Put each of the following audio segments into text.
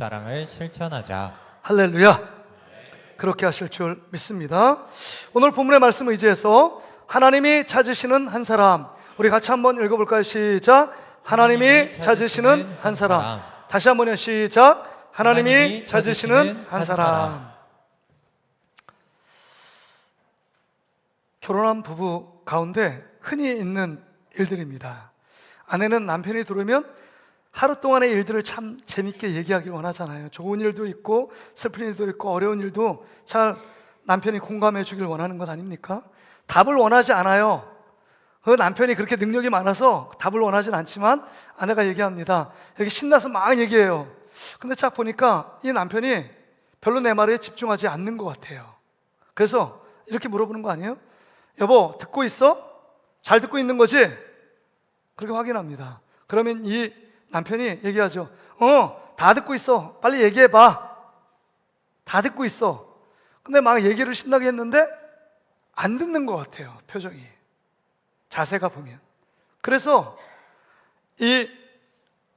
사랑을 실천하자. 할렐루야. 그렇게 하실 줄 믿습니다. 오늘 본문의 말씀을 의지해서 하나님이 찾으시는 한 사람, 우리 같이 한번 읽어볼까요? 시작. 하나님이 찾으시는 한 사람. 다시 한번요. 시작. 하나님이 찾으시는 한 사람. 결혼한 부부 가운데 흔히 있는 일들입니다. 아내는 남편이 들어오면 하루 동안의 일들을 참 재밌게 얘기하길 원하잖아요. 좋은 일도 있고 슬픈 일도 있고 어려운 일도 잘 남편이 공감해 주길 원하는 것 아닙니까? 답을 원하지 않아요. 그 남편이 그렇게 능력이 많아서 답을 원하진 않지만 아내가 얘기합니다. 이렇게 신나서 막 얘기해요. 근데 딱 보니까 이 남편이 별로 내 말에 집중하지 않는 것 같아요. 그래서 이렇게 물어보는 거 아니에요? 여보, 듣고 있어? 잘 듣고 있는 거지? 그렇게 확인합니다. 그러면 이 남편이 얘기하죠. 다 듣고 있어. 빨리 얘기해봐. 다 듣고 있어. 근데 막 얘기를 신나게 했는데 안 듣는 것 같아요. 표정이, 자세가 보면. 그래서 이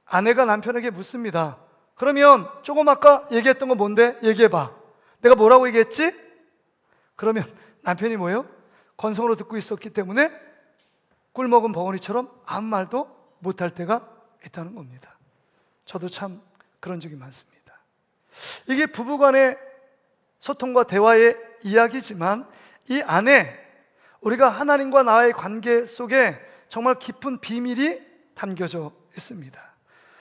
아내가 남편에게 묻습니다. 그러면 조금 아까 얘기했던 거 뭔데? 얘기해봐. 내가 뭐라고 얘기했지? 그러면 남편이 뭐예요? 건성으로 듣고 있었기 때문에 꿀먹은 벙어리처럼 아무 말도 못할 때가 있다는 겁니다. 저도 참 그런 적이 많습니다. 이게 부부간의 소통과 대화의 이야기지만 이 안에 우리가 하나님과 나의 관계 속에 정말 깊은 비밀이 담겨져 있습니다.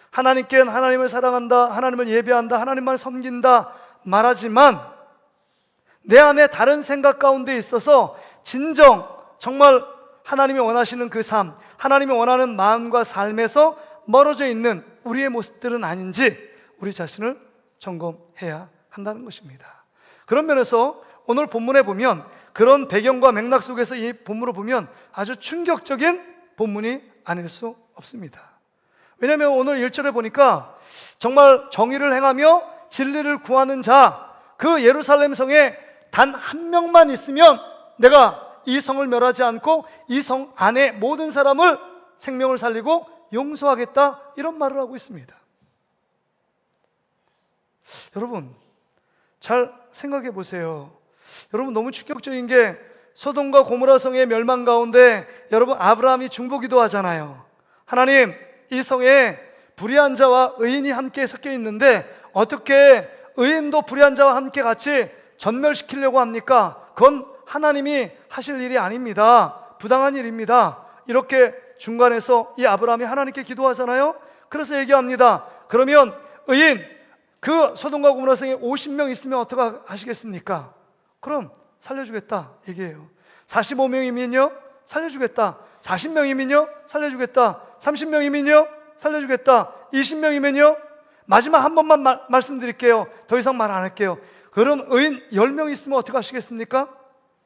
하나님께는 하나님을 사랑한다, 하나님을 예배한다, 하나님만 섬긴다 말하지만 내 안에 다른 생각 가운데 있어서 진정 정말 하나님이 원하시는 그 삶, 하나님이 원하는 마음과 삶에서 멀어져 있는 우리의 모습들은 아닌지 우리 자신을 점검해야 한다는 것입니다. 그런 면에서 오늘 본문에 보면 그런 배경과 맥락 속에서 이 본문을 보면 아주 충격적인 본문이 아닐 수 없습니다. 왜냐하면 오늘 1절에 보니까 정말 정의를 행하며 진리를 구하는 자, 그 예루살렘 성에 단 한 명만 있으면 내가 이 성을 멸하지 않고 이 성 안에 모든 사람을 생명을 살리고 용서하겠다, 이런 말을 하고 있습니다. 여러분 잘 생각해 보세요. 여러분 너무 충격적인 게 소돔과 고모라 성의 멸망 가운데 여러분 아브라함이 중보기도 하잖아요. 하나님, 이 성에 불의한 자와 의인이 함께 섞여 있는데 어떻게 의인도 불의한 자와 함께 같이 전멸시키려고 합니까? 그건 하나님이 하실 일이 아닙니다. 부당한 일입니다. 이렇게 중간에서 이 아브라함이 하나님께 기도하잖아요. 그래서 얘기합니다. 그러면 의인, 그 소돔과 고모라 성에 50명 있으면 어떻게 하시겠습니까? 그럼 살려주겠다 얘기해요. 45명이면요 살려주겠다. 40명이면요 살려주겠다. 30명이면요 살려주겠다. 20명이면요, 마지막 한 번만 말씀드릴게요. 더 이상 말 안 할게요. 그럼 의인 10명 있으면 어떻게 하시겠습니까?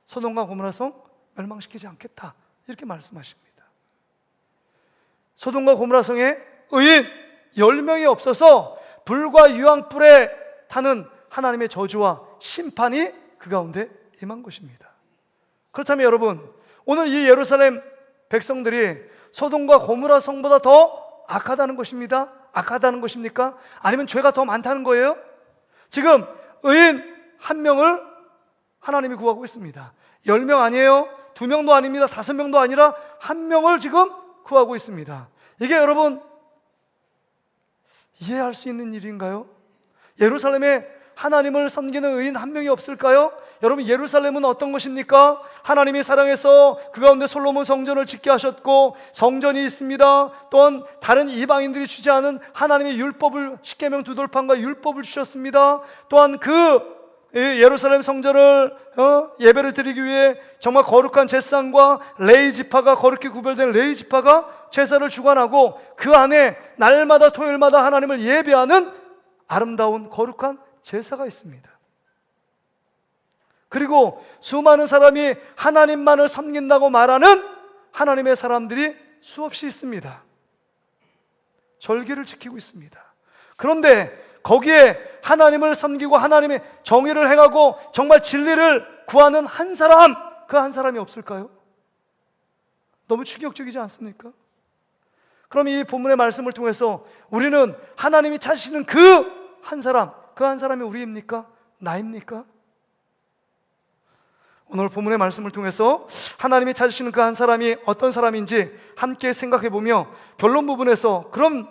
소돔과 고모라 성 멸망시키지 않겠다, 이렇게 말씀하십니다. 소돔과 고모라 성에 의인 10명이 없어서 불과 유황불에 타는 하나님의 저주와 심판이 그 가운데 임한 것입니다. 그렇다면 여러분, 오늘 이 예루살렘 백성들이 소돔과 고모라 성보다 더 악하다는 것입니다. 악하다는 것입니까? 아니면 죄가 더 많다는 거예요? 지금 의인 한 명을 하나님이 구하고 있습니다. 10명 아니에요. 2명도 아닙니다. 5명도 아니라 한 명을 지금 구하고 있습니다. 이게 여러분 이해할 수 있는 일인가요? 예루살렘에 하나님을 섬기는 의인 한 명이 없을까요? 여러분, 예루살렘은 어떤 것입니까? 하나님이 사랑해서 그 가운데 솔로몬 성전을 짓게 하셨고 성전이 있습니다. 또한 다른 이방인들이 주지 않은 하나님의 율법을, 십계명 두 돌판과 율법을 주셨습니다. 또한 그 예루살렘 성전을 예배를 드리기 위해 정말 거룩한 제사장과 레위 지파가, 거룩히 구별된 레위 지파가 제사를 주관하고 그 안에 날마다 토요일마다 하나님을 예배하는 아름다운 거룩한 제사가 있습니다. 그리고 수많은 사람이 하나님만을 섬긴다고 말하는 하나님의 사람들이 수없이 있습니다. 절기를 지키고 있습니다. 그런데 거기에 하나님을 섬기고 하나님의 정의를 행하고 정말 진리를 구하는 한 사람, 그 한 사람이 없을까요? 너무 충격적이지 않습니까? 그럼 이 본문의 말씀을 통해서 우리는 하나님이 찾으시는 그 한 사람, 그 한 사람이 우리입니까? 나입니까? 오늘 본문의 말씀을 통해서 하나님이 찾으시는 그 한 사람이 어떤 사람인지 함께 생각해 보며 결론 부분에서 그럼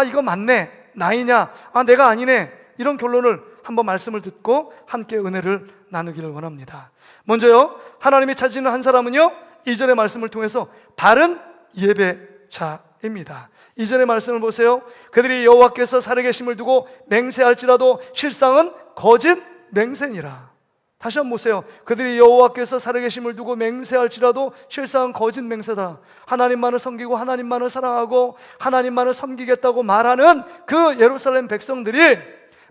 이거 맞네, 나이냐, 내가 아니네, 이런 결론을 한번 말씀을 듣고 함께 은혜를 나누기를 원합니다. 먼저요, 하나님이 찾으시는 한 사람은요, 이전의 말씀을 통해서 바른 예배자입니다. 이전의 말씀을 보세요. 그들이 여호와께서 살아계심을 두고 맹세할지라도 실상은 거짓 맹세니라. 다시 한번 보세요. 그들이 여호와께서 살아계심을 두고 맹세할지라도 실상은 거짓 맹세다. 하나님만을 섬기고 하나님만을 사랑하고 하나님만을 섬기겠다고 말하는 그 예루살렘 백성들이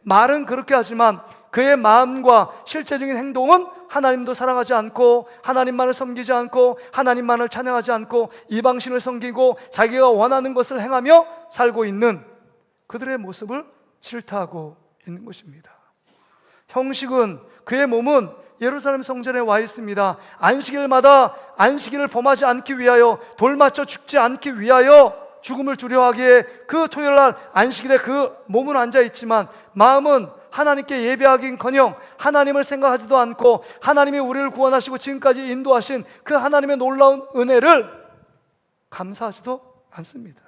말은 그렇게 하지만 그의 마음과 실제적인 행동은 하나님도 사랑하지 않고 하나님만을 섬기지 않고 하나님만을 찬양하지 않고 이방신을 섬기고 자기가 원하는 것을 행하며 살고 있는 그들의 모습을 질타하고 있는 것입니다. 형식은, 그의 몸은 예루살렘 성전에 와 있습니다. 안식일마다 안식일을 범하지 않기 위하여, 돌 맞춰 죽지 않기 위하여 죽음을 두려워하기에 그 토요일날 안식일에 그 몸은 앉아 있지만 마음은 하나님께 예배하긴커녕 하나님을 생각하지도 않고 하나님이 우리를 구원하시고 지금까지 인도하신 그 하나님의 놀라운 은혜를 감사하지도 않습니다.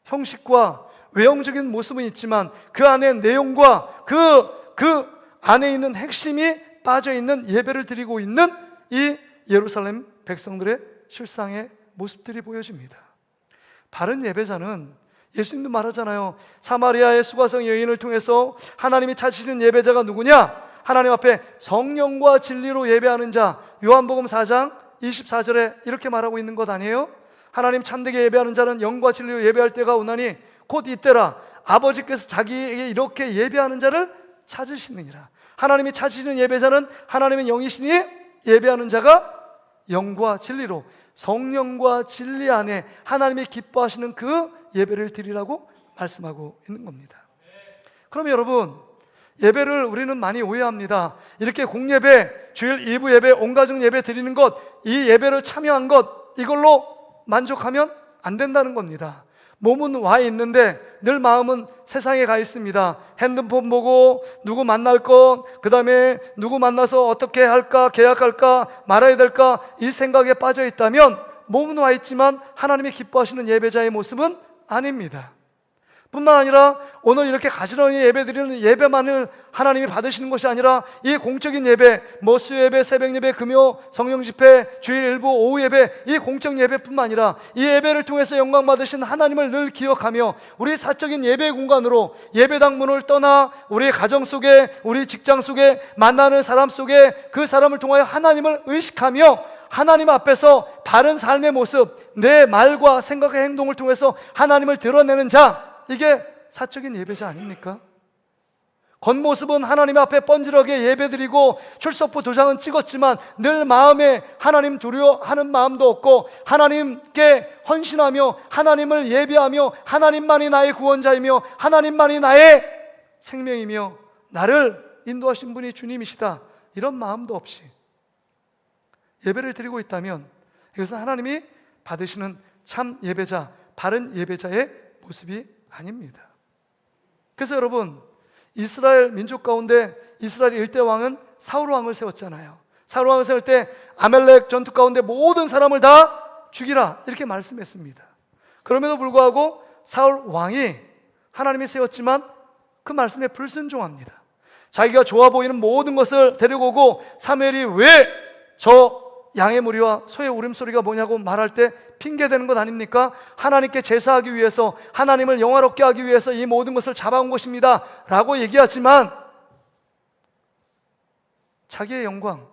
형식과 외형적인 모습은 있지만 그 안에 내용과 그 안에 있는 핵심이 빠져있는 예배를 드리고 있는 이 예루살렘 백성들의 실상의 모습들이 보여집니다. 바른 예배자는, 예수님도 말하잖아요. 사마리아의 수가성 여인을 통해서 하나님이 찾으시는 예배자가 누구냐? 하나님 앞에 성령과 진리로 예배하는 자. 요한복음 4장 24절에 이렇게 말하고 있는 것 아니에요? 하나님 참되게 예배하는 자는 영과 진리로 예배할 때가 오나니 곧 이때라. 아버지께서 자기에게 이렇게 예배하는 자를 찾으시느니라. 하나님이 찾으시는 예배자는 하나님의 영이시니 예배하는 자가 영과 진리로, 성령과 진리 안에 하나님이 기뻐하시는 그 예배를 드리라고 말씀하고 있는 겁니다. 그럼 여러분, 예배를 우리는 많이 오해합니다. 이렇게 공예배, 주일 2부 예배, 온가족 예배 드리는 것, 이 예배를 참여한 것, 이걸로 만족하면 안 된다는 겁니다. 몸은 와 있는데 늘 마음은 세상에 가 있습니다. 핸드폰 보고 누구 만날 것, 그 다음에 누구 만나서 어떻게 할까, 계약할까, 말아야 될까, 이 생각에 빠져 있다면 몸은 와 있지만 하나님이 기뻐하시는 예배자의 모습은 아닙니다. 뿐만 아니라 오늘 이렇게 가지런히 예배드리는 예배만을 하나님이 받으시는 것이 아니라 이 공적인 예배, 수요예배, 새벽예배, 금요 성령집회, 주일 일부 오후 예배, 이 공적 예배뿐만 아니라 이 예배를 통해서 영광 받으신 하나님을 늘 기억하며 우리 사적인 예배 공간으로 예배당 문을 떠나 우리 가정 속에, 우리 직장 속에, 만나는 사람 속에 그 사람을 통하여 하나님을 의식하며 하나님 앞에서 바른 삶의 모습, 내 말과 생각의 행동을 통해서 하나님을 드러내는 자, 이게 사적인 예배자 아닙니까? 겉모습은 하나님 앞에 뻔질하게 예배드리고 출석부 도장은 찍었지만 늘 마음에 하나님 두려워하는 마음도 없고 하나님께 헌신하며 하나님을 예배하며 하나님만이 나의 구원자이며 하나님만이 나의 생명이며 나를 인도하신 분이 주님이시다, 이런 마음도 없이 예배를 드리고 있다면 이것은 하나님이 받으시는 참 예배자, 바른 예배자의 모습이 아닙니다. 그래서 여러분, 이스라엘 민족 가운데 이스라엘 일대 왕은 사울 왕을 세웠잖아요. 사울 왕을 세울 때 아멜렉 전투 가운데 모든 사람을 다 죽이라 이렇게 말씀했습니다. 그럼에도 불구하고 사울 왕이 하나님이 세웠지만 그 말씀에 불순종합니다. 자기가 좋아 보이는 모든 것을 데리고 오고 사무엘이 왜 저 양의 무리와 소의 울음소리가 뭐냐고 말할 때 핑계대는 것 아닙니까? 하나님께 제사하기 위해서, 하나님을 영화롭게 하기 위해서 이 모든 것을 잡아온 것입니다 라고 얘기하지만 자기의 영광,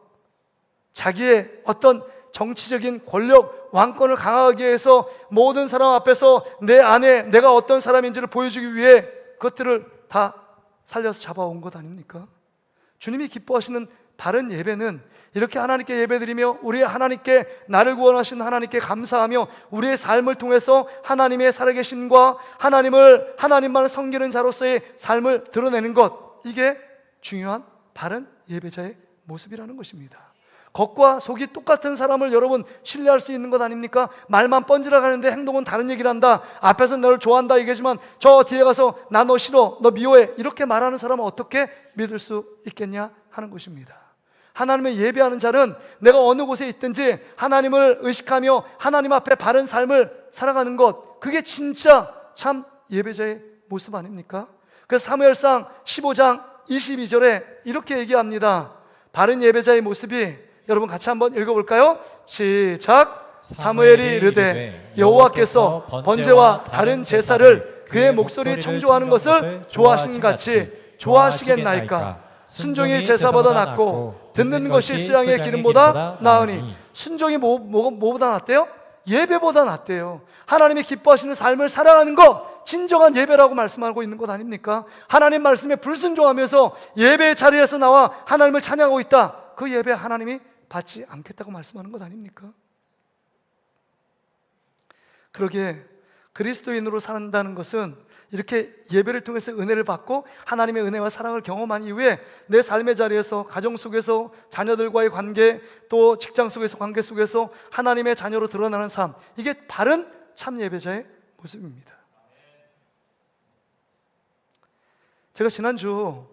자기의 어떤 정치적인 권력, 왕권을 강화하기 위해서 모든 사람 앞에서 내 안에 내가 어떤 사람인지를 보여주기 위해 그것들을 다 살려서 잡아온 것 아닙니까? 주님이 기뻐하시는 바른 예배는 이렇게 하나님께 예배드리며 우리 하나님께, 나를 구원하신 하나님께 감사하며 우리의 삶을 통해서 하나님의 살아계심과 하나님만을 섬기는 자로서의 삶을 드러내는 것, 이게 중요한 바른 예배자의 모습이라는 것입니다. 겉과 속이 똑같은 사람을 여러분 신뢰할 수 있는 것 아닙니까? 말만 뻔질어가는데 행동은 다른 얘기를 한다. 앞에서 너를 좋아한다 얘기하지만 저 뒤에 가서 나 너 싫어, 너 미워해 이렇게 말하는 사람은 어떻게 믿을 수 있겠냐 하는 것입니다. 하나님을 예배하는 자는 내가 어느 곳에 있든지 하나님을 의식하며 하나님 앞에 바른 삶을 살아가는 것, 그게 진짜 참 예배자의 모습 아닙니까? 그래서 사무엘상 15장 22절에 이렇게 얘기합니다. 바른 예배자의 모습이, 여러분 같이 한번 읽어볼까요? 시작. 사무엘이 이르되 여호와께서 번제와 다른 제사를 그의 목소리 청조하는 것을 좋아하신 같이 좋아하시겠나이까? 순종이 제사보다 낫고 듣는 것이 수양의 기름보다 나으니. 순종이 뭐보다 낫대요? 예배보다 낫대요. 하나님이 기뻐하시는 삶을 살아가는 것, 진정한 예배라고 말씀하고 있는 것 아닙니까? 하나님 말씀에 불순종하면서 예배의 자리에서 나와 하나님을 찬양하고 있다, 그 예배 하나님이 받지 않겠다고 말씀하는 것 아닙니까? 그러기에 그리스도인으로 산다는 것은 이렇게 예배를 통해서 은혜를 받고 하나님의 은혜와 사랑을 경험한 이후에 내 삶의 자리에서, 가정 속에서, 자녀들과의 관계, 또 직장 속에서, 관계 속에서 하나님의 자녀로 드러나는 삶, 이게 바른 참 예배자의 모습입니다. 제가 지난주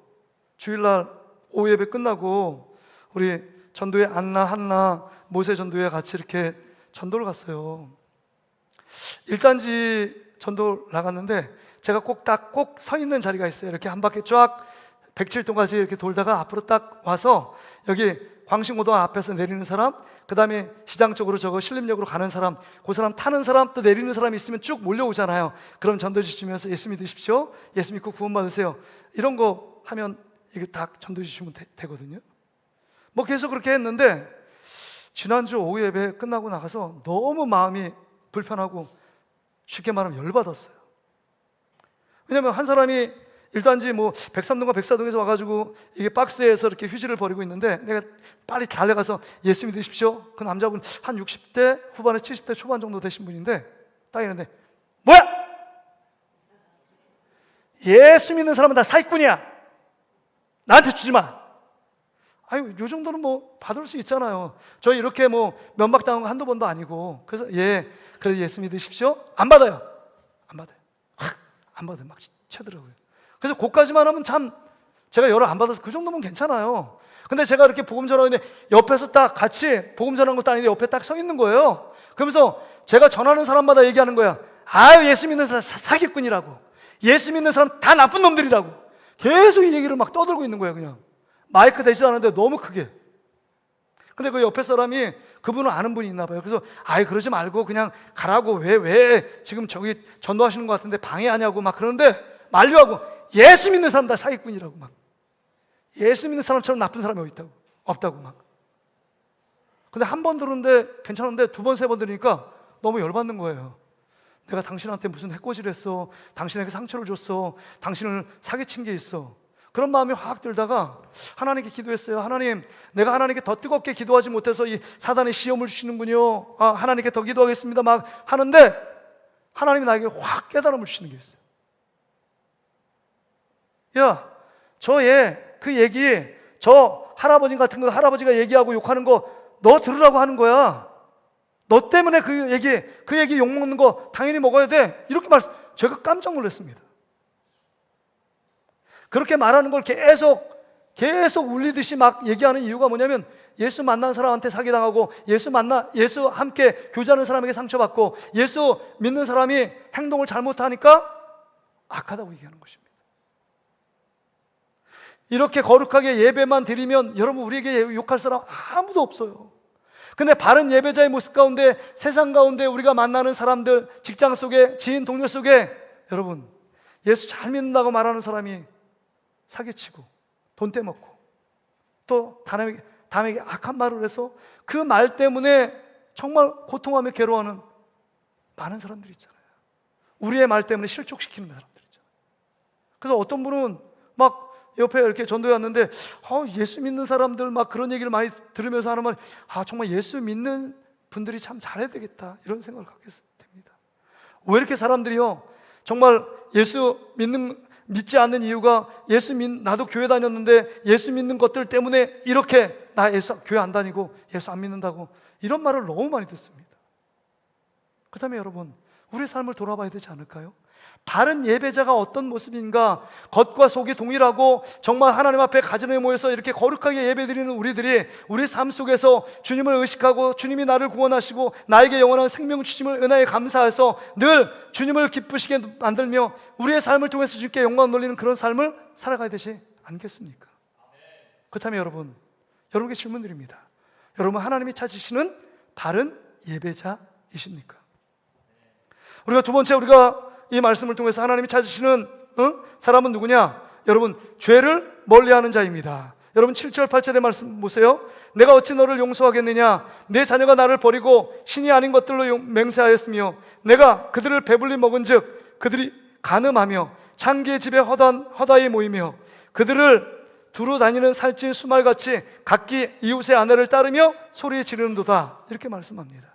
주일날 오후 예배 끝나고 우리 전도회 안나, 한나, 모세 전도회 같이 이렇게 전도를 갔어요. 1단지 전도 나갔는데 제가 꼭 서 있는 자리가 있어요. 이렇게 한 바퀴 쫙 107동까지 이렇게 돌다가 앞으로 딱 와서 여기 광신고등 앞에서 내리는 사람, 그 다음에 시장 쪽으로 저거 신림역으로 가는 사람, 그 사람 타는 사람, 또 내리는 사람이 있으면 쭉 몰려오잖아요. 그럼 전도 주시면서 예수 믿으십시오, 예수 믿고 구원 받으세요, 이런 거 하면 이게 다 전도 주시면 되거든요. 뭐 계속 그렇게 했는데 지난주 오후 예배 끝나고 나가서 너무 마음이 불편하고 쉽게 말하면 열받았어요. 왜냐면 한 사람이 1단지 뭐 103동과 104동에서 와가지고 이게 박스에서 이렇게 휴지를 버리고 있는데 내가 빨리 달려가서 예수 믿으십시오. 그 남자분 한 60대 후반에 70대 초반 정도 되신 분인데 딱 이러는데, 뭐야? 예수 믿는 사람은 다 사기꾼이야, 나한테 주지 마. 아유, 요 정도는 뭐 받을 수 있잖아요. 저희 이렇게 뭐 면박당한 거 한두 번도 아니고. 그래서 그래도 예수 믿으십시오. 안 받아요. 안 받아요. 안 받아요. 막 치더라고요. 그래서 그까지만 하면 참 제가 열을 안 받아서 그 정도면 괜찮아요. 근데 제가 이렇게 복음 전하는데 옆에서 딱 같이 복음 전하는 것도 아닌데 옆에 딱 서 있는 거예요. 그러면서 제가 전하는 사람마다 얘기하는 거야. 아유, 예수 믿는 사람 사기꾼이라고, 예수 믿는 사람 다 나쁜 놈들이라고 계속 이 얘기를 막 떠들고 있는 거예요. 그냥 마이크 대지도 않았는데 너무 크게. 근데 그 옆에 사람이 그분은 아는 분이 있나 봐요. 그래서 아이, 그러지 말고 그냥 가라고, 왜 지금 저기 전도하시는 것 같은데 방해하냐고 막 그러는데, 만류하고 예수 믿는 사람 다 사기꾼이라고, 막 예수 믿는 사람처럼 나쁜 사람이 없다고 막. 근데 한 번 들었는데 괜찮은데 두 번, 세 번 들으니까 너무 열받는 거예요. 내가 당신한테 무슨 해코지를 했어, 당신에게 상처를 줬어, 당신을 사기친 게 있어. 그런 마음이 확 들다가 하나님께 기도했어요. 하나님, 내가 하나님께 더 뜨겁게 기도하지 못해서 이 사단이 시험을 주시는군요. 하나님께 더 기도하겠습니다 막 하는데 하나님이 나에게 확 깨달음을 주시는 게 있어요. 야, 그 얘기, 저 할아버지 같은 거, 할아버지가 얘기하고 욕하는 거 너 들으라고 하는 거야. 너 때문에 그 얘기 욕먹는 거 당연히 먹어야 돼. 이렇게 제가 깜짝 놀랐습니다. 그렇게 말하는 걸 계속 울리듯이 막 얘기하는 이유가 뭐냐면, 예수 만난 사람한테 사기당하고, 예수 함께 교제하는 사람에게 상처받고, 예수 믿는 사람이 행동을 잘못하니까 악하다고 얘기하는 것입니다. 이렇게 거룩하게 예배만 드리면 여러분, 우리에게 욕할 사람 아무도 없어요. 근데 바른 예배자의 모습 가운데, 세상 가운데 우리가 만나는 사람들, 직장 속에, 지인 동료 속에 여러분, 예수 잘 믿는다고 말하는 사람이 사기치고 돈 떼먹고 또 남에게 악한 말을 해서 그 말 때문에 정말 고통하며 괴로워하는 많은 사람들이 있잖아요. 우리의 말 때문에 실족시키는 사람들 있잖아요. 그래서 어떤 분은 막 옆에 이렇게 전도회 왔는데 예수 믿는 사람들 막 그런 얘기를 많이 들으면서 하는 말, 정말 예수 믿는 분들이 참 잘해야 되겠다, 이런 생각을 갖게 됩니다. 왜 이렇게 사람들이요, 정말 믿지 않는 이유가 나도 교회 다녔는데 예수 믿는 것들 때문에 이렇게 나 예수 교회 안 다니고 예수 안 믿는다고 이런 말을 너무 많이 듣습니다. 그렇다면 여러분, 우리의 삶을 돌아봐야 되지 않을까요? 바른 예배자가 어떤 모습인가? 겉과 속이 동일하고 정말 하나님 앞에 가정에 모여서 이렇게 거룩하게 예배드리는 우리들이 우리 삶 속에서 주님을 의식하고 주님이 나를 구원하시고 나에게 영원한 생명 주심을 은혜에 감사해서 늘 주님을 기쁘시게 만들며 우리의 삶을 통해서 주님께 영광 돌리는 그런 삶을 살아가야 되지 않겠습니까? 그렇다면 여러분께 질문 드립니다. 여러분, 하나님이 찾으시는 바른 예배자이십니까? 우리가 두 번째, 우리가 이 말씀을 통해서 하나님이 찾으시는 사람은 누구냐? 여러분, 죄를 멀리하는 자입니다. 여러분 7절 8절의 말씀 보세요. 내가 어찌 너를 용서하겠느냐? 내 자녀가 나를 버리고 신이 아닌 것들로 맹세하였으며 내가 그들을 배불리 먹은즉 그들이 간음하며 창기의 집에 허다히 모이며 그들을 두루 다니는 살찐 수말같이 각기 이웃의 아내를 따르며 소리 지르는도다. 이렇게 말씀합니다.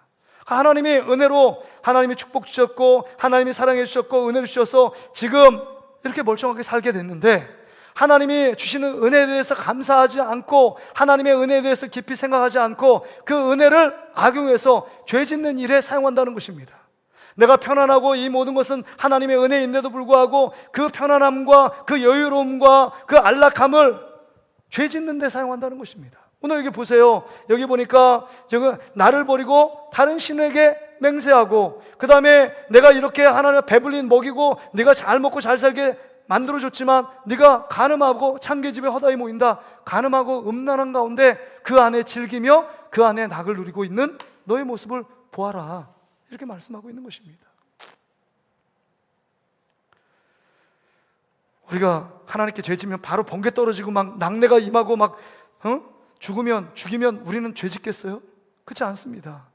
하나님이 은혜로 하나님이 축복 주셨고 하나님이 사랑해 주셨고 은혜를 주셔서 지금 이렇게 멀쩡하게 살게 됐는데 하나님이 주시는 은혜에 대해서 감사하지 않고 하나님의 은혜에 대해서 깊이 생각하지 않고 그 은혜를 악용해서 죄 짓는 일에 사용한다는 것입니다. 내가 편안하고 이 모든 것은 하나님의 은혜인데도 불구하고 그 편안함과 그 여유로움과 그 안락함을 죄 짓는 데 사용한다는 것입니다. 오늘 여기 보세요. 여기 보니까 나를 버리고 다른 신에게 맹세하고 그 다음에 내가 이렇게 하나님 배불리 먹이고 네가 잘 먹고 잘 살게 만들어줬지만 네가 간음하고 창기집에 허다히 모인다. 간음하고 음란한 가운데 그 안에 즐기며 그 안에 낙을 누리고 있는 너의 모습을 보아라. 이렇게 말씀하고 있는 것입니다. 우리가 하나님께 죄지면 바로 번개 떨어지고 막 낙내가 임하고 막 죽이면 우리는 죄 짓겠어요? 그렇지 않습니다.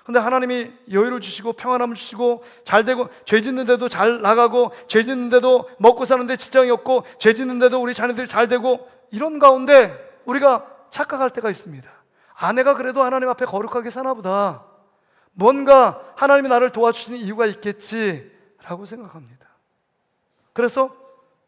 근데 하나님이 여유를 주시고 평안함을 주시고 잘 되고 죄 짓는데도 잘 나가고 죄 짓는데도 먹고 사는데 지장이 없고 죄 짓는데도 우리 자녀들이 잘 되고 이런 가운데 우리가 착각할 때가 있습니다. 아내가 그래도 하나님 앞에 거룩하게 사나 보다. 뭔가 하나님이 나를 도와주시는 이유가 있겠지라고 생각합니다. 그래서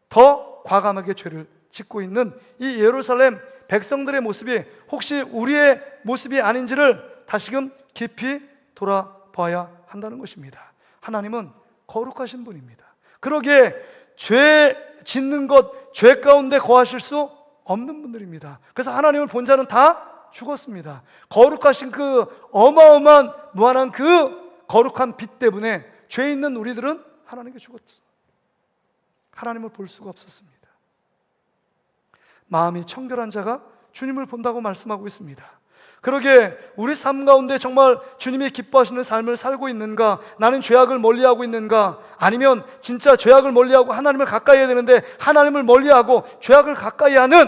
더 과감하게 죄를 짓고 있는 이 예루살렘 백성들의 모습이 혹시 우리의 모습이 아닌지를 다시금 깊이 돌아봐야 한다는 것입니다. 하나님은 거룩하신 분입니다. 그러기에 죄 짓는 것, 죄 가운데 거하실 수 없는 분들입니다. 그래서 하나님을 본 자는 다 죽었습니다. 거룩하신 그 어마어마한 무한한 그 거룩한 빛 때문에 죄 있는 우리들은 하나님께 죽었어요. 하나님을 볼 수가 없었습니다. 마음이 청결한 자가 주님을 본다고 말씀하고 있습니다. 그러기에 우리 삶 가운데 정말 주님이 기뻐하시는 삶을 살고 있는가? 나는 죄악을 멀리하고 있는가? 아니면 진짜 죄악을 멀리하고 하나님을 가까이 해야 되는데 하나님을 멀리하고 죄악을 가까이 하는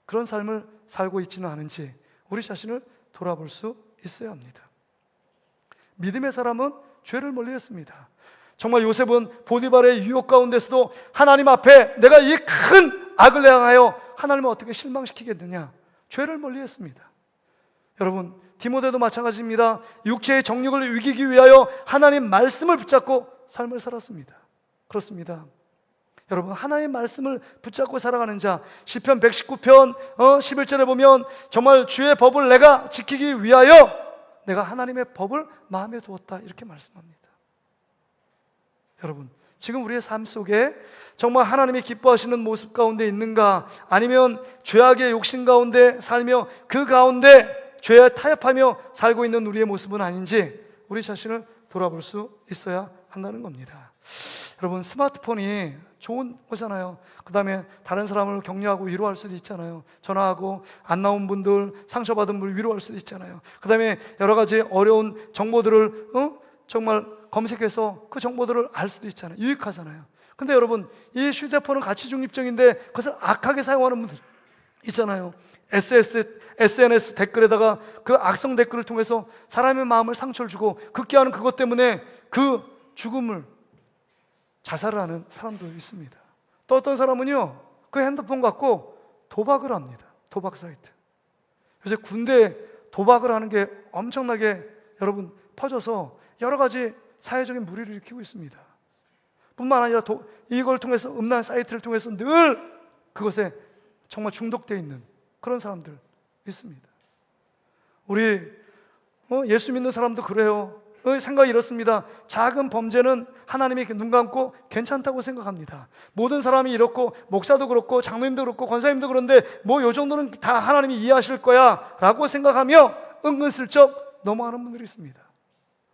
그런 삶을 살고 있지는 않은지 우리 자신을 돌아볼 수 있어야 합니다. 믿음의 사람은 죄를 멀리했습니다. 정말 요셉은 보디발의 유혹 가운데서도 하나님 앞에 내가 이 큰 악을 행하여 하나님을 어떻게 실망시키겠느냐? 죄를 멀리했습니다. 여러분, 디모데도 마찬가지입니다. 육체의 정욕을 이기기 위하여 하나님 말씀을 붙잡고 삶을 살았습니다. 그렇습니다. 여러분, 하나님의 말씀을 붙잡고 살아가는 자, 시편 119편 11절에 보면 정말 주의 법을 내가 지키기 위하여 내가 하나님의 법을 마음에 두었다 이렇게 말씀합니다. 여러분, 지금 우리의 삶 속에 정말 하나님이 기뻐하시는 모습 가운데 있는가? 아니면 죄악의 욕심 가운데 살며 그 가운데 죄에 타협하며 살고 있는 우리의 모습은 아닌지 우리 자신을 돌아볼 수 있어야 한다는 겁니다. 여러분, 스마트폰이 좋은 거잖아요. 그 다음에 다른 사람을 격려하고 위로할 수도 있잖아요. 전화하고 안 나온 분들, 상처받은 분을 위로할 수도 있잖아요. 그 다음에 여러 가지 어려운 정보들을 정말 검색해서 그 정보들을 알 수도 있잖아요. 유익하잖아요. 근데 여러분, 이 휴대폰은 가치 중립적인데 그것을 악하게 사용하는 분들 있잖아요. SNS 댓글에다가 그 악성 댓글을 통해서 사람의 마음을 상처를 주고 극기하는 그것 때문에 그 죽음을 자살을 하는 사람도 있습니다. 또 어떤 사람은요, 그 핸드폰 갖고 도박을 합니다. 도박 사이트. 요새 군대 도박을 하는 게 엄청나게 여러분 퍼져서 여러 가지 사회적인 무리를 일으키고 있습니다. 뿐만 아니라 이걸 통해서 음란 사이트를 통해서 늘 그것에 정말 중독되어 있는 그런 사람들 있습니다. 우리 예수 믿는 사람도 그래요. 생각이 이렇습니다. 작은 범죄는 하나님이 눈 감고 괜찮다고 생각합니다. 모든 사람이 이렇고 목사도 그렇고 장로님도 그렇고 권사님도 그런데 뭐 요 정도는 다 하나님이 이해하실 거야 라고 생각하며 은근슬쩍 넘어가는 분들이 있습니다.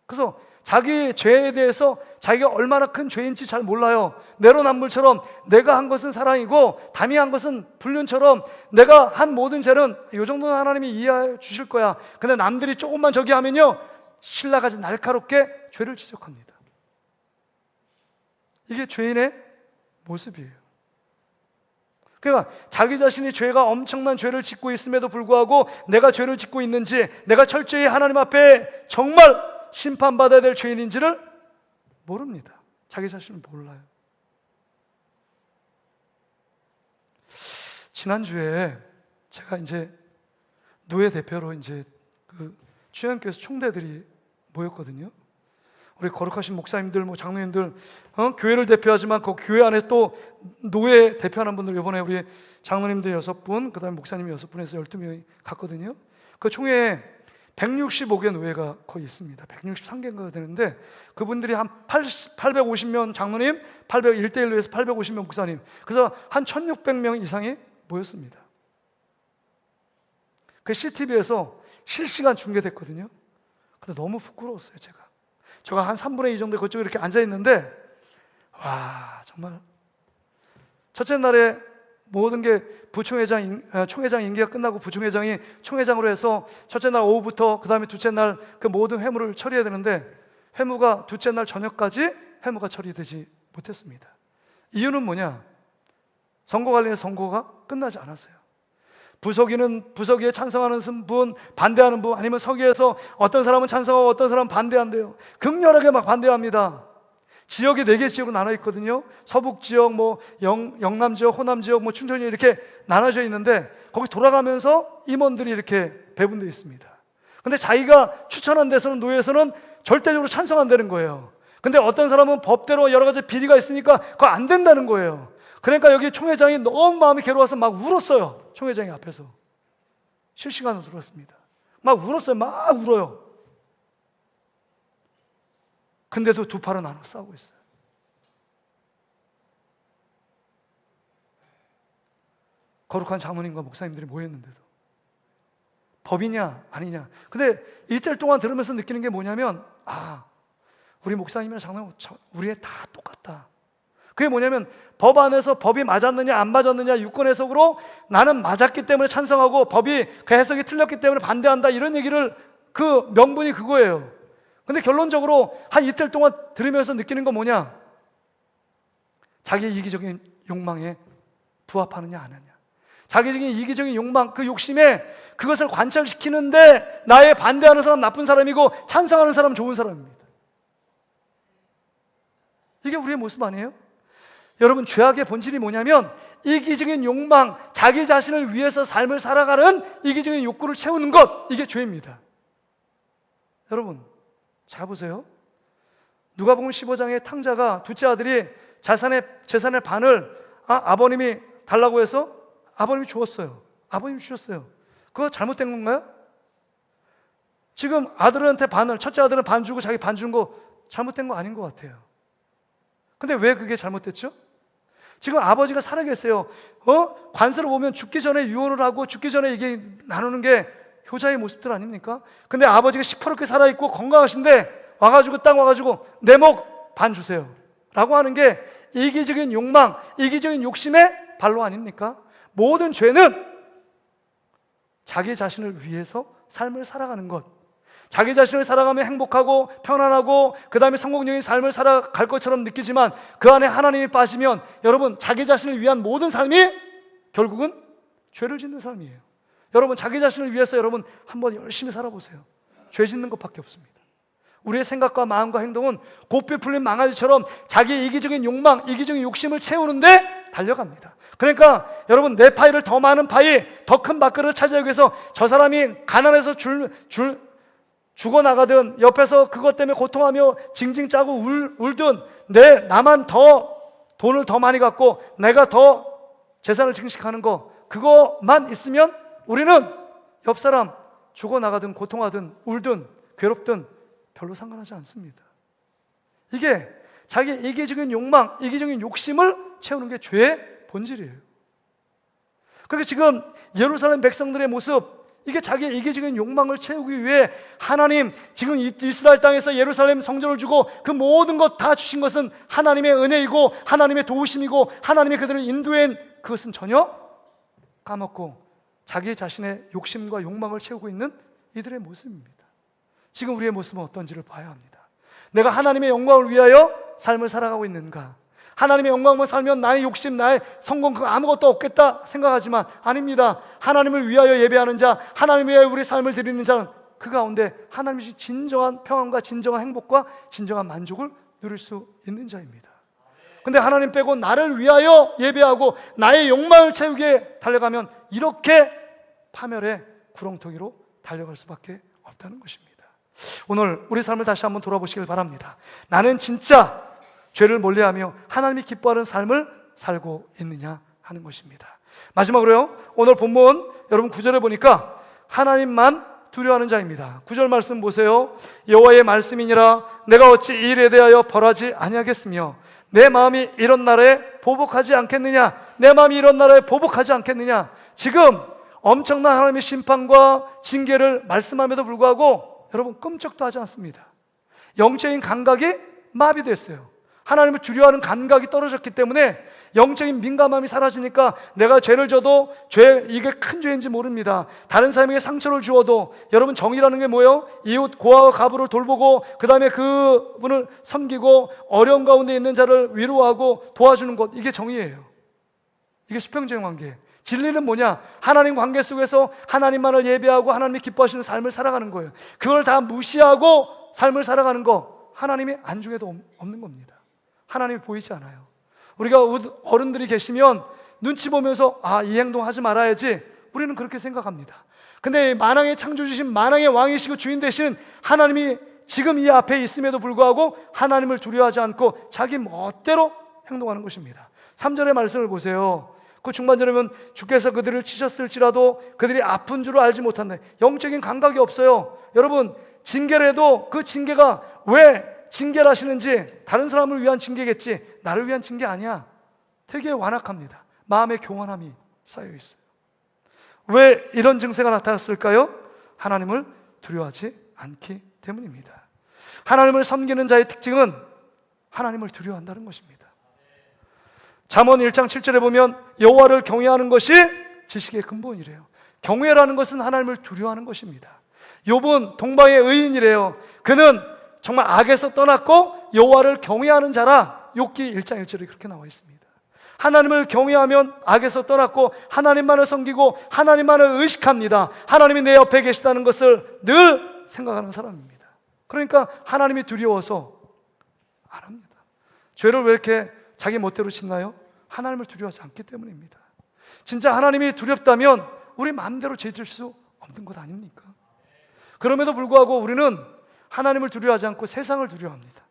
그래서 자기 죄에 대해서 자기가 얼마나 큰 죄인지 잘 몰라요. 내로남불처럼 내가 한 것은 사랑이고 담이 한 것은 불륜처럼 내가 한 모든 죄는 이 정도는 하나님이 이해해 주실 거야. 근데 남들이 조금만 저기 하면요 신라같이 날카롭게 죄를 지적합니다. 이게 죄인의 모습이에요. 그러니까 자기 자신이 죄가 엄청난 죄를 짓고 있음에도 불구하고 내가 죄를 짓고 있는지, 내가 철저히 하나님 앞에 정말 심판받아야 될 죄인인지를 모릅니다. 자기 자신을 몰라요. 지난주에 제가 이제 노예 대표로 이제 그 추현교회에서 총대들이 모였거든요. 우리 거룩하신 목사님들, 뭐 장로님들, 교회를 대표하지만 그 교회 안에 또 노예 대표하는 분들, 이번에 우리 장로님들 6분, 그 다음에 목사님이 6분에서 12명이 갔거든요. 그 총회에 165개 노예가 거의 있습니다. 163개인가 되는데 그분들이 한 850명 장로님, 1대1로 해서 850명 목사님, 그래서 한 1600명 이상이 모였습니다. 그 CTV에서 실시간 중계됐거든요. 근데 너무 부끄러웠어요. 제가 한 3분의 2 정도 그쪽에 이렇게 앉아있는데 와 정말 첫째 날에 모든 게 총회장 임기가 끝나고 부총회장이 총회장으로 해서 첫째 날 오후부터 그 다음에 둘째 날 그 모든 회무를 처리해야 되는데 회무가 둘째 날 저녁까지 회무가 처리되지 못했습니다. 이유는 뭐냐? 선거 관련해서 선거가 끝나지 않았어요. 부서기에 찬성하는 분, 반대하는 분, 아니면 서기에서 어떤 사람은 찬성하고 어떤 사람은 반대한대요. 극렬하게 막 반대합니다. 지역이 4개 지역으로 나눠 있거든요. 서북 지역, 뭐 영남 지역, 호남 지역, 뭐 충청 지역 이렇게 나눠져 있는데 거기 돌아가면서 임원들이 이렇게 배분되어 있습니다. 근데 자기가 추천한 데서는 노예에서는 절대적으로 찬성한다는 거예요. 근데 어떤 사람은 법대로 여러 가지 비리가 있으니까 그거 안 된다는 거예요. 그러니까 여기 총회장이 너무 마음이 괴로워서 막 울었어요. 총회장이 앞에서 실시간으로 들었습니다. 막 울었어요. 막 울어요. 근데도 두 팔은 나눠 싸우고 있어요. 거룩한 장로님과 목사님들이 모였는데도 법이냐 아니냐. 근데 이틀 동안 들으면서 느끼는 게 뭐냐면 우리 목사님이랑 장로님 우리 다 똑같다. 그게 뭐냐면 법 안에서 법이 맞았느냐 안 맞았느냐 유권 해석으로 나는 맞았기 때문에 찬성하고 법이 그 해석이 틀렸기 때문에 반대한다 이런 얘기를 그 명분이 그거예요. 근데 결론적으로 한 이틀 동안 들으면서 느끼는 건 뭐냐? 자기의 이기적인 욕망에 부합하느냐 안 하느냐. 자기적인 이기적인 욕망, 그 욕심에 그것을 관철시키는데 나의 반대하는 사람 나쁜 사람이고 찬성하는 사람 좋은 사람입니다. 이게 우리의 모습 아니에요? 여러분 죄악의 본질이 뭐냐면 이기적인 욕망, 자기 자신을 위해서 삶을 살아가는 이기적인 욕구를 채우는 것, 이게 죄입니다. 여러분 잘 보세요. 누가복음 15장의 탕자가 둘째 아들이 재산의 반을 아버님이 달라고 해서 아버님이 주었어요. 아버님이 주셨어요. 그거 잘못된 건가요? 지금 아들한테 첫째 아들은 반 주고 자기 반 준 거 잘못된 거 아닌 것 같아요. 근데 왜 그게 잘못됐죠? 지금 아버지가 살아계세요. 관세를 보면 죽기 전에 유언을 하고 죽기 전에 이게 나누는 게 효자의 모습들 아닙니까? 근데 아버지가 시퍼렇게 살아있고 건강하신데 와가지고 땅 와가지고 내 목 반 주세요 라고 하는 게 이기적인 욕망, 이기적인 욕심의 발로 아닙니까? 모든 죄는 자기 자신을 위해서 삶을 살아가는 것, 자기 자신을 살아가면 행복하고 편안하고 그 다음에 성공적인 삶을 살아갈 것처럼 느끼지만 그 안에 하나님이 빠지면 여러분 자기 자신을 위한 모든 삶이 결국은 죄를 짓는 삶이에요. 여러분 자기 자신을 위해서 여러분 한번 열심히 살아보세요. 죄 짓는 것밖에 없습니다. 우리의 생각과 마음과 행동은 곱게 풀린 망아지처럼 자기의 이기적인 욕망, 이기적인 욕심을 채우는데 달려갑니다. 그러니까 여러분 내 파이를 더 많은 파이, 더 큰 밥그릇을 차지하기 위해서 저 사람이 가난해서 죽어나가든 옆에서 그것 때문에 고통하며 징징 짜고 울든 나만 더 돈을 더 많이 갖고 내가 더 재산을 증식하는 거 그것만 있으면 우리는 옆 사람 죽어나가든 고통하든 울든 괴롭든 별로 상관하지 않습니다. 이게 자기 이기적인 욕망, 이기적인 욕심을 채우는 게 죄의 본질이에요. 그러니까 지금 예루살렘 백성들의 모습, 이게 자기의 이기적인 욕망을 채우기 위해 하나님, 지금 이스라엘 땅에서 예루살렘 성전을 주고 그 모든 것 다 주신 것은 하나님의 은혜이고 하나님의 도우심이고 하나님의 그들을 인도한 그것은 전혀 까먹고 자기 자신의 욕심과 욕망을 채우고 있는 이들의 모습입니다. 지금 우리의 모습은 어떤지를 봐야 합니다. 내가 하나님의 영광을 위하여 삶을 살아가고 있는가? 하나님의 영광만 살면 나의 욕심, 나의 성공 그거 아무것도 없겠다 생각하지만 아닙니다. 하나님을 위하여 예배하는 자, 하나님을 위하여 우리 삶을 드리는 자는 그 가운데 하나님이 진정한 평안과 진정한 행복과 진정한 만족을 누릴 수 있는 자입니다. 근데 하나님 빼고 나를 위하여 예배하고 나의 욕망을 채우게 달려가면 이렇게 파멸의 구렁텅이로 달려갈 수밖에 없다는 것입니다. 오늘 우리 삶을 다시 한번 돌아보시길 바랍니다. 나는 진짜 죄를 멀리하며 하나님이 기뻐하는 삶을 살고 있느냐 하는 것입니다. 마지막으로요, 오늘 본문 여러분 9절에 보니까 하나님만 두려워하는 자입니다. 9절 말씀 보세요. 여호와의 말씀이니라 내가 어찌 이 일에 대하여 벌하지 아니하겠으며 내 마음이 이런 날에 보복하지 않겠느냐, 내 마음이 이런 날에 보복하지 않겠느냐. 지금 엄청난 하나님의 심판과 징계를 말씀함에도 불구하고 여러분 끔찍도 하지 않습니다. 영적인 감각이 마비됐어요. 하나님을 두려워하는 감각이 떨어졌기 때문에 영적인 민감함이 사라지니까 내가 죄를 져도 이게 큰 죄인지 모릅니다. 다른 사람에게 상처를 주어도 여러분 정의라는 게 뭐예요? 이웃 고아와 가부를 돌보고 그 다음에 그분을 섬기고 어려운 가운데 있는 자를 위로하고 도와주는 것, 이게 정의예요. 이게 수평적인 관계. 진리는 뭐냐? 하나님 관계 속에서 하나님만을 예배하고 하나님이 기뻐하시는 삶을 살아가는 거예요. 그걸 다 무시하고 삶을 살아가는 거 하나님이 안중에도 없는 겁니다. 하나님이 보이지 않아요. 우리가 어른들이 계시면 눈치 보면서 이 행동 하지 말아야지, 우리는 그렇게 생각합니다. 근데 만왕의 창조주신 만왕의 왕이시고 주인 되신 하나님이 지금 이 앞에 있음에도 불구하고 하나님을 두려워하지 않고 자기 멋대로 행동하는 것입니다. 3절의 말씀을 보세요. 그 중반절에 보면 주께서 그들을 치셨을지라도 그들이 아픈 줄을 알지 못한다. 영적인 감각이 없어요. 여러분 징계를 해도 그 징계가 왜 징계를 하시는지, 다른 사람을 위한 징계겠지 나를 위한 징계 아니야. 되게 완악합니다. 마음의 교만함이 쌓여 있어요. 왜 이런 증세가 나타났을까요? 하나님을 두려워하지 않기 때문입니다. 하나님을 섬기는 자의 특징은 하나님을 두려워한다는 것입니다. 잠언 1장 7절에 보면 여호와를 경외하는 것이 지식의 근본이래요. 경외라는 것은 하나님을 두려워하는 것입니다. 욥은 동방의 의인이래요. 그는 정말 악에서 떠났고 여호와를 경외하는 자라. 욥기 1장 1절에 그렇게 나와 있습니다. 하나님을 경외하면 악에서 떠났고 하나님만을 섬기고 하나님만을 의식합니다. 하나님이 내 옆에 계시다는 것을 늘 생각하는 사람입니다. 그러니까 하나님이 두려워서 안 합니다. 죄를 왜 이렇게 자기 멋대로 짓나요? 하나님을 두려워하지 않기 때문입니다. 진짜 하나님이 두렵다면 우리 마음대로 죄질 수 없는 것 아닙니까? 그럼에도 불구하고 우리는 하나님을 두려워하지 않고 세상을 두려워합니다.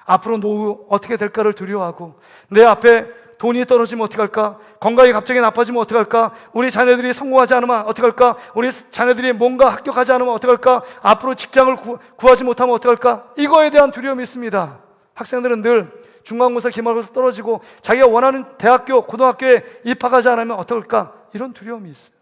앞으로 노후 어떻게 될까를 두려워하고, 내 앞에 돈이 떨어지면 어떡할까? 건강이 갑자기 나빠지면 어떡할까? 우리 자녀들이 성공하지 않으면 어떡할까? 우리 자녀들이 뭔가 합격하지 않으면 어떡할까? 앞으로 직장을 구하지 못하면 어떡할까? 이거에 대한 두려움이 있습니다. 학생들은 늘 중간고사, 기말고사 떨어지고 자기가 원하는 대학교, 고등학교에 입학하지 않으면 어떡할까? 이런 두려움이 있어요.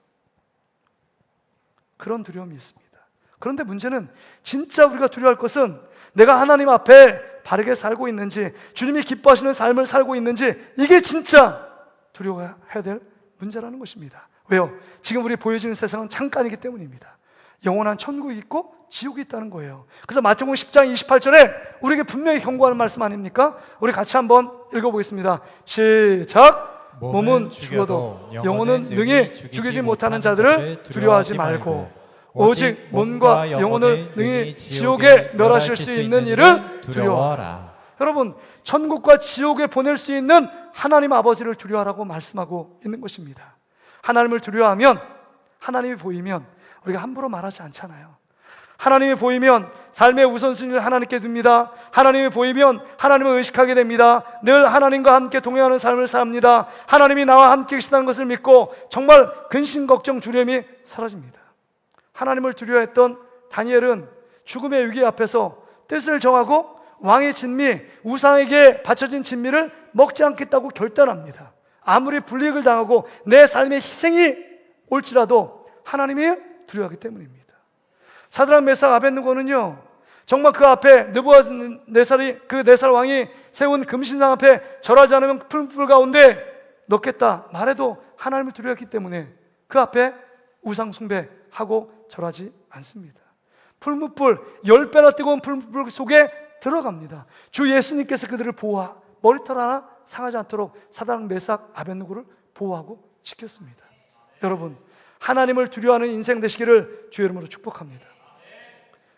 그런 두려움이 있습니다. 그런데 문제는 진짜 우리가 두려워할 것은 내가 하나님 앞에 바르게 살고 있는지, 주님이 기뻐하시는 삶을 살고 있는지, 이게 진짜 두려워해야 될 문제라는 것입니다. 왜요? 지금 우리 보여지는 세상은 잠깐이기 때문입니다. 영원한 천국이 있고 지옥이 있다는 거예요. 그래서 마태복음 10장 28절에 우리에게 분명히 경고하는 말씀 아닙니까? 우리 같이 한번 읽어보겠습니다. 시작! 몸은 죽어도 영혼은 능히 죽이지 못하는 자들을 두려워하지 말고 오직 몸과 영혼을 능히 지옥에 멸하실 수 있는 이를 두려워하라. 여러분, 천국과 지옥에 보낼 수 있는 하나님 아버지를 두려워하라고 말씀하고 있는 것입니다. 하나님을 두려워하면, 하나님이 보이면 우리가 함부로 말하지 않잖아요. 하나님이 보이면 삶의 우선순위를 하나님께 둡니다. 하나님이 보이면 하나님을 의식하게 됩니다. 늘 하나님과 함께 동행하는 삶을 삽니다. 하나님이 나와 함께 계시다는 것을 믿고 정말 근심, 걱정, 두려움이 사라집니다. 하나님을 두려워했던 다니엘은 죽음의 위기 앞에서 뜻을 정하고 왕의 진미, 우상에게 바쳐진 진미를 먹지 않겠다고 결단합니다. 아무리 불이익을 당하고 내 삶의 희생이 올지라도 하나님이 두려워하기 때문입니다. 사드락, 메삭, 아벳느고는요, 정말 그 앞에 느부갓네살이, 그 4살 왕이 세운 금신상 앞에 절하지 않으면 풀무불 가운데 넣겠다 말해도 하나님을 두려워했기 때문에 그 앞에 우상 숭배하고 절하지 않습니다. 풀무불, 10배나 뜨거운 풀무불 속에 들어갑니다. 주 예수님께서 그들을 머리털 하나 상하지 않도록 사드락, 메삭, 아벳느고를 보호하고 지켰습니다. 여러분, 하나님을 두려워하는 인생 되시기를 주의 이름으로 축복합니다.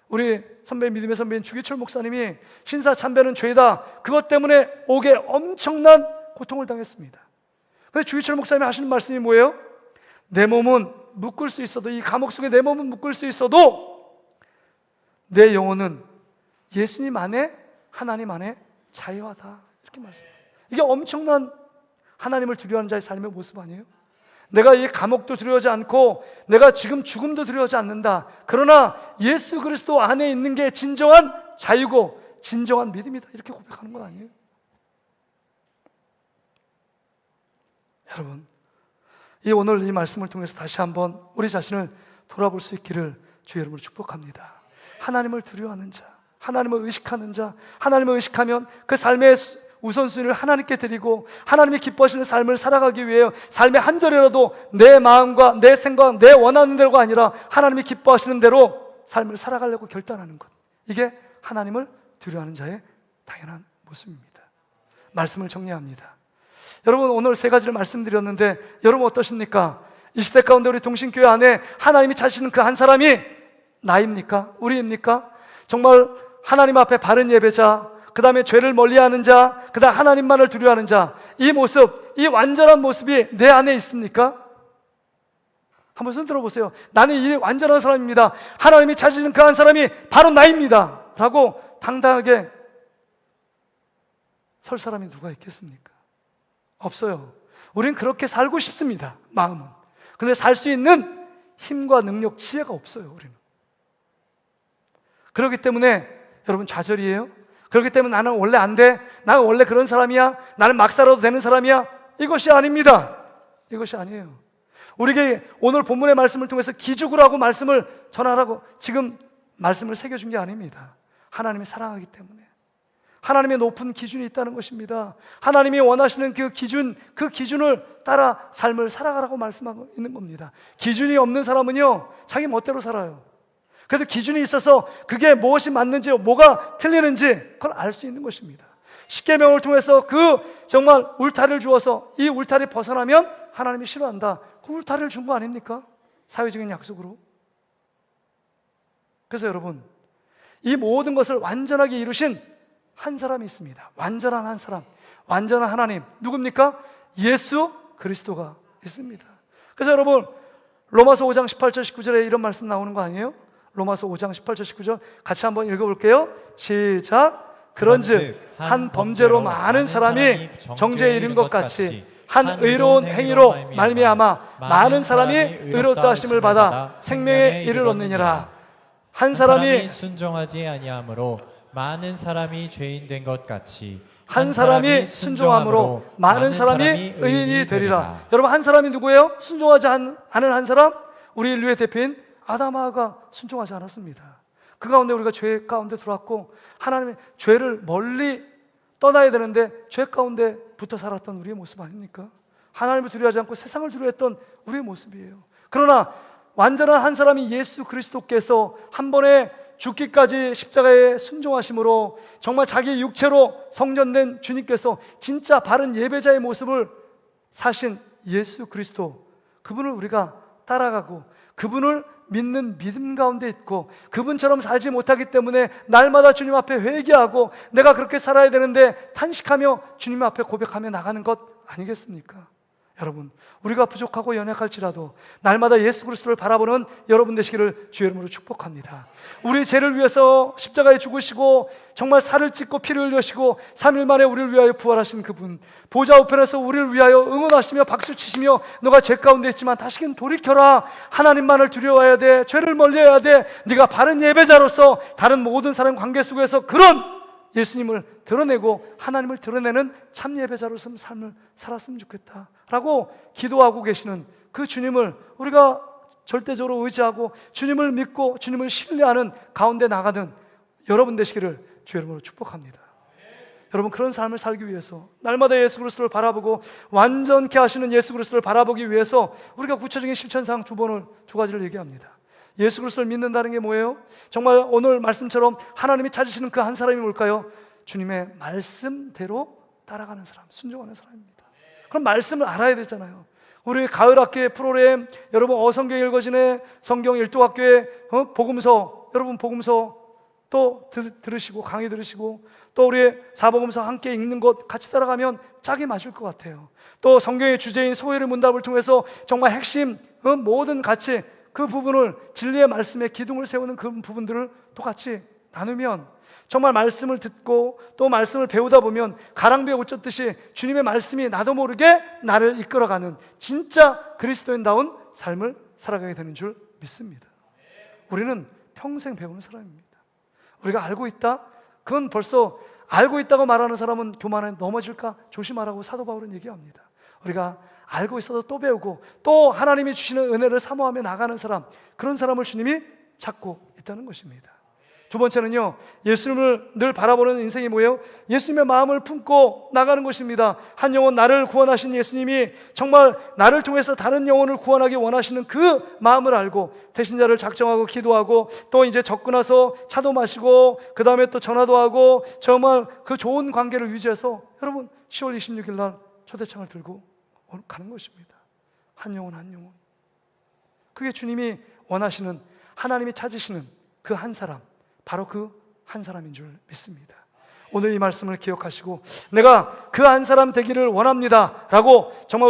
우리 선배, 믿음의 선배인 주기철 목사님이 신사 참배는 죄다, 그것 때문에 옥에 엄청난 고통을 당했습니다. 그런데 주기철 목사님이 하시는 말씀이 뭐예요? 내 몸은 묶을 수 있어도, 이 감옥 속에 내 몸은 묶을 수 있어도 내 영혼은 예수님 안에, 하나님 안에 자유하다, 이렇게 말씀합니다. 이게 엄청난 하나님을 두려워하는 자의 삶의 모습 아니에요? 내가 이 감옥도 두려워하지 않고 내가 지금 죽음도 두려워하지 않는다. 그러나 예수 그리스도 안에 있는 게 진정한 자유고 진정한 믿음이다, 이렇게 고백하는 건 아니에요? 여러분, 오늘 이 말씀을 통해서 다시 한번 우리 자신을 돌아볼 수 있기를 주의 이름으로 축복합니다. 하나님을 두려워하는 자, 하나님을 의식하는 자, 하나님을 의식하면 그 삶의 우선순위를 하나님께 드리고 하나님이 기뻐하시는 삶을 살아가기 위해 삶의 한 절이라도 내 마음과 내 생각, 내 원하는 대로가 아니라 하나님이 기뻐하시는 대로 삶을 살아가려고 결단하는 것, 이게 하나님을 두려워하는 자의 당연한 모습입니다. 말씀을 정리합니다. 여러분, 오늘 3가지를 말씀드렸는데 여러분 어떠십니까? 이 시대 가운데 우리 동신교회 안에 하나님이 찾으시는 그 한 사람이 나입니까? 우리입니까? 정말 하나님 앞에 바른 예배자, 그 다음에 죄를 멀리하는 자, 그 다음 하나님만을 두려워하는 자, 이 모습, 이 완전한 모습이 내 안에 있습니까? 한번 손 들어보세요. 나는 이 완전한 사람입니다, 하나님이 찾으시는 그 한 사람이 바로 나입니다 라고 당당하게 설 사람이 누가 있겠습니까? 없어요. 우린 그렇게 살고 싶습니다, 마음은. 근데 살 수 있는 힘과 능력, 지혜가 없어요, 우리는. 그렇기 때문에 여러분 좌절이에요. 그렇기 때문에 나는 원래 안 돼, 나는 원래 그런 사람이야, 나는 막 살아도 되는 사람이야, 이것이 아닙니다. 이것이 아니에요. 우리에게 오늘 본문의 말씀을 통해서 기죽으라고 말씀을 전하라고 지금 말씀을 새겨준 게 아닙니다. 하나님이 사랑하기 때문에 하나님의 높은 기준이 있다는 것입니다. 하나님이 원하시는 그 기준을 따라 삶을 살아가라고 말씀하고 있는 겁니다. 기준이 없는 사람은요, 자기 멋대로 살아요. 그래도 기준이 있어서 그게 무엇이 맞는지, 뭐가 틀리는지 그걸 알 수 있는 것입니다. 십계명을 통해서 그 정말 울타리를 주어서 이 울타리 벗어나면 하나님이 싫어한다, 그 울타리를 준 거 아닙니까? 사회적인 약속으로. 그래서 여러분, 이 모든 것을 완전하게 이루신 한 사람이 있습니다. 완전한 한 사람, 완전한 하나님. 누굽니까? 예수 그리스도가 있습니다. 그래서 여러분, 로마서 5장 18절 19절에 이런 말씀 나오는 거 아니에요? 로마서 5장 18절 19절 같이 한번 읽어볼게요. 시작. 그런즉 한 범죄로 많은 사람이 정죄에 이른 것 같이 한 의로운 행위로 말미암아 많은 사람이 의롭다 하심을 받아 생명에 이르렀느니라. 한 사람이 순종하지 아니하므로 많은 사람이 죄인 된 것 같이 한 사람이 순종함으로 많은 사람이 의인이 되리라. 여러분, 한 사람이 누구예요? 순종하지 않은 한 사람? 우리 인류의 대표인 아담하가 순종하지 않았습니다. 그 가운데 우리가 죄 가운데 들어왔고 하나님의 죄를 멀리 떠나야 되는데 죄 가운데 붙어 살았던 우리의 모습 아닙니까? 하나님을 두려워하지 않고 세상을 두려워했던 우리의 모습이에요. 그러나 완전한 한 사람이 예수 그리스도께서 한 번에 죽기까지 십자가에 순종하심으로 정말 자기 육체로 성전된 주님께서 진짜 바른 예배자의 모습을 사신 예수 그리스도, 그분을 우리가 따라가고 그분을 믿는 믿음 가운데 있고 그분처럼 살지 못하기 때문에 날마다 주님 앞에 회개하고 내가 그렇게 살아야 되는데 탄식하며 주님 앞에 고백하며 나가는 것 아니겠습니까? 여러분, 우리가 부족하고 연약할지라도 날마다 예수 그리스도를 바라보는 여러분 되시기를 주의 이름으로 축복합니다. 우리 죄를 위해서 십자가에 죽으시고 정말 살을 찢고 피를 흘리시고 3일 만에 우리를 위하여 부활하신 그분, 보좌 우편에서 우리를 위하여 응원하시며 박수치시며 너가 죄 가운데 있지만 다시금 돌이켜라, 하나님만을 두려워해야 돼, 죄를 멀리해야 돼, 네가 바른 예배자로서 다른 모든 사람 관계 속에서 그런 예수님을 드러내고 하나님을 드러내는 참 예배자로서 삶을 살았으면 좋겠다 라고 기도하고 계시는 그 주님을 우리가 절대적으로 의지하고 주님을 믿고 주님을 신뢰하는 가운데 나가는 여러분 되시기를 주의 이름으로 축복합니다. 여러분, 그런 삶을 살기 위해서 날마다 예수 그리스도를 바라보고 완전케 하시는 예수 그리스도를 바라보기 위해서 우리가 구체적인 실천상 두 가지를 얘기합니다. 예수 그리스도를 믿는다는 게 뭐예요? 정말 오늘 말씀처럼 하나님이 찾으시는 그 한 사람이 뭘까요? 주님의 말씀대로 따라가는 사람, 순종하는 사람입니다. 그럼 말씀을 알아야 되잖아요. 우리 가을학교의 프로그램, 여러분 어성경 읽어지네, 성경 일도학교의 복음서, 여러분 복음서 또 들으시고 강의 들으시고 또 우리 사복음서 함께 읽는 것 같이 따라가면 짝이 맞을 것 같아요. 또 성경의 주제인 소회의 문답을 통해서 정말 핵심 모든 가치, 그 부분을 진리의 말씀에 기둥을 세우는 그 부분들을 또 같이 나누면 정말 말씀을 듣고 또 말씀을 배우다 보면 가랑비에 옷 젖듯이 주님의 말씀이 나도 모르게 나를 이끌어가는 진짜 그리스도인다운 삶을 살아가게 되는 줄 믿습니다. 우리는 평생 배우는 사람입니다. 우리가 알고 있다? 그건 벌써 알고 있다고 말하는 사람은 교만에 넘어질까 조심하라고 사도 바울은 얘기합니다. 우리가 알고 있어도 또 배우고 또 하나님이 주시는 은혜를 사모하며 나가는 사람, 그런 사람을 주님이 찾고 있다는 것입니다. 두 번째는요, 예수님을 늘 바라보는 인생이 뭐예요? 예수님의 마음을 품고 나가는 것입니다. 한 영혼 나를 구원하신 예수님이 정말 나를 통해서 다른 영혼을 구원하기 원하시는 그 마음을 알고 대신자를 작정하고 기도하고 또 이제 접근해서 차도 마시고 그 다음에 또 전화도 하고 정말 그 좋은 관계를 유지해서 여러분 10월 26일 날 초대장을 들고 가는 것입니다. 한 영혼 한 영혼. 그게 주님이 원하시는, 하나님이 찾으시는 그 한 사람, 바로 그 한 사람인 줄 믿습니다. 오늘 이 말씀을 기억하시고 내가 그 한 사람 되기를 원합니다 라고 정말